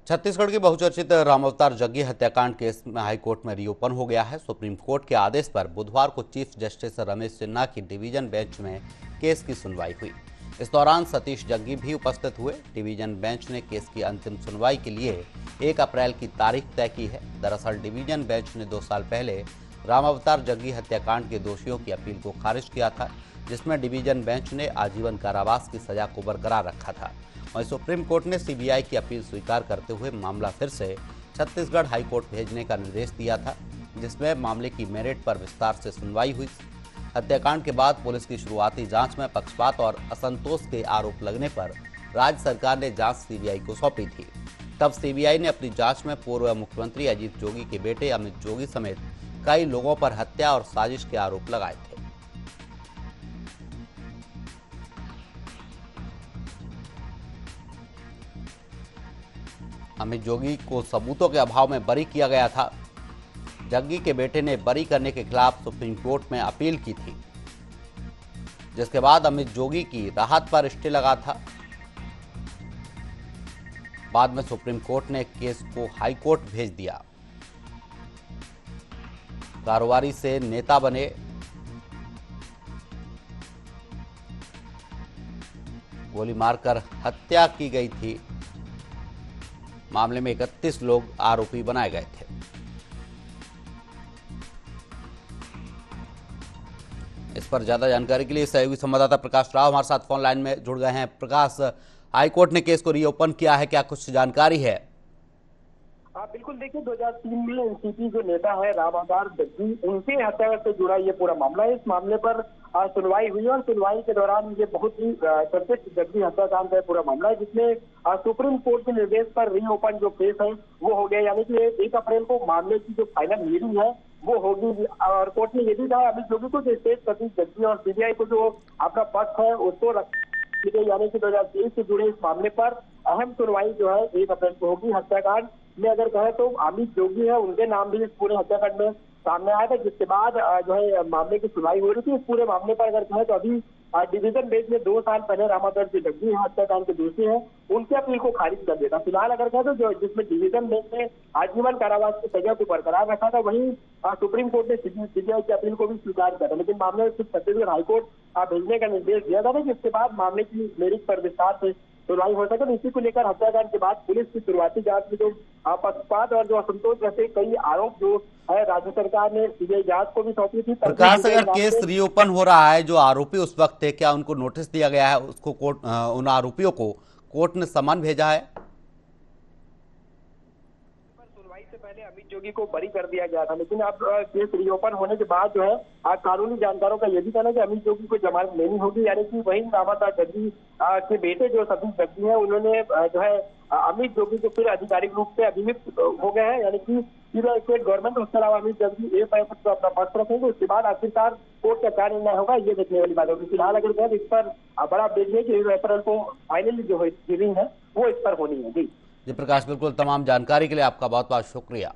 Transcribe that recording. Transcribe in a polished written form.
छत्तीसगढ़ की बहुचर्चित रामावतार जग्गी हत्याकांड केस में हाईकोर्ट में रीओपन हो गया है। सुप्रीम कोर्ट के आदेश पर बुधवार को चीफ जस्टिस रमेश सिन्हा की डिवीजन बेंच में केस की सुनवाई हुई। इस दौरान सतीश जग्गी भी उपस्थित हुए। डिवीजन बेंच ने केस की अंतिम सुनवाई के लिए 1 अप्रैल की तारीख तय की है। दरअसल डिवीजन बेंच ने 2 साल पहले रामावतार जग्गी हत्याकांड के दोषियों की अपील को खारिज किया था, जिसमें डिवीजन बेंच ने आजीवन कारावास की सजा को बरकरार रखा था। वहीं सुप्रीम कोर्ट ने सीबीआई की अपील स्वीकार करते हुए मामला फिर से छत्तीसगढ़ हाईकोर्ट भेजने का निर्देश दिया था, जिसमें मामले की मेरिट पर विस्तार से सुनवाई हुई। हत्याकांड के बाद पुलिस की शुरुआती जांच में पक्षपात और असंतोष के आरोप लगने पर राज्य सरकार ने जांच सीबीआई को सौंपी थी। तब सीबीआई ने अपनी जांच में पूर्व मुख्यमंत्री अजीत जोगी के बेटे अमित जोगी समेत कई लोगों पर हत्या और साजिश के आरोप लगाए थे। अमित जोगी को सबूतों के अभाव में बरी किया गया था। जग्गी के बेटे ने बरी करने के खिलाफ सुप्रीम कोर्ट में अपील की थी, जिसके बाद अमित जोगी की राहत पर स्टे लगा था। बाद में सुप्रीम कोर्ट ने केस को हाई कोर्ट भेज दिया। कारोबारी से नेता बने गोली मारकर हत्या की गई थी। मामले में 31 लोग आरोपी बनाए गए थे। इस पर ज्यादा जानकारी के लिए सहयोगी संवाददाता प्रकाश राव हमारे साथ फोन लाइन में जुड़ गए हैं। प्रकाश, हाईकोर्ट ने केस को रीओपन किया है, क्या कुछ जानकारी है? बिल्कुल, देखिए 2003 में एनसीपी जो नेता है रामावतार जग्गी, उनके हत्या से जुड़ा ये पूरा मामला है। इस मामले पर सुनवाई हुई और सुनवाई के दौरान ये बहुत ही चर्चित जग्गी हत्याकांड का पूरा मामला है, जिसमें सुप्रीम कोर्ट के निर्देश पर रीओपन जो केस है वो हो गया। यानी कि 1 अप्रैल को मामले की जो फाइनल हियरिंग है वो होगी। और कोर्ट ने ये भी कहा अमित जोगी को, जो सतीश जग्गी और सीबीआई को जो अपना पक्ष है उसको यानी कि 2023 से जुड़े इस मामले पर अहम सुनवाई जो है 1 अप्रैल को होगी। हत्याकांड में अगर कहें तो अमित जोगी है, उनके नाम भी इस पूरे हत्याकांड में सामने आया था, जिसके बाद जो है मामले की सुनवाई हो रही थी। इस पूरे मामले पर अगर कहें तो अभी डिवीजन बेंच ने 2 साल पहले रामावतार जग्गी हत्याकांड के दोषी हैं, उनके अपील को खारिज कर देता। फिलहाल अगर कहें तो जो जिसमें डिवीजन बेंच ने आजीवन कारावास की सजा को बरकरार रखा था, वहीं सुप्रीम कोर्ट ने सीबीआई की अपील को भी स्वीकार किया था। लेकिन मामले में छत्तीसगढ़ हाईकोर्ट भेजने का निर्देश दिया था, जिसके बाद मामले की मेरिट पर विस्तार से सुनवाई हो सके। इसी को लेकर हत्याकांड के बाद पुलिस की शुरुआती जांच में जो पक्षपात और जो असंतोष जैसे कई आरोप जो है राज्य सरकार ने सीबीआई जांच को भी सौंपी थी। प्रकाश, अगर केस रीओपन हो रहा है, जो आरोपी उस वक्त थे, क्या उनको नोटिस दिया गया है? उसको कोर्ट, उन आरोपियों को कोर्ट ने समन भेजा है? सुनवाई से पहले अमित जोगी को बरी कर दिया गया था, लेकिन अब केस रीओपन होने के बाद जो है कानूनी जानकारों का यह भी कहना है कि अमित जोगी को जमानत लेनी होगी। यानी कि वही रामावतार जग्गी के बेटे जो सतीश जग्गी है, उन्होंने जो है अमित जोगी को फिर आधिकारिक रूप से अभियुक्त हो गए हैं। यानी कि स्टेट गवर्नमेंट, उसके अलावा अमित जग्गी पर अपना पक्ष रखेंगे। उसके बाद आखिरकार कोर्ट का क्या निर्णय होगा ये देखने वाली बात होगी। फिलहाल अगर कहें इस पर बड़ा अपडेट है कि 1 अप्रैल को फाइनली जो हियरिंग है वो इस पर होनी है। जी प्रकाश, बिल्कुल, तमाम जानकारी के लिए आपका बहुत बहुत शुक्रिया।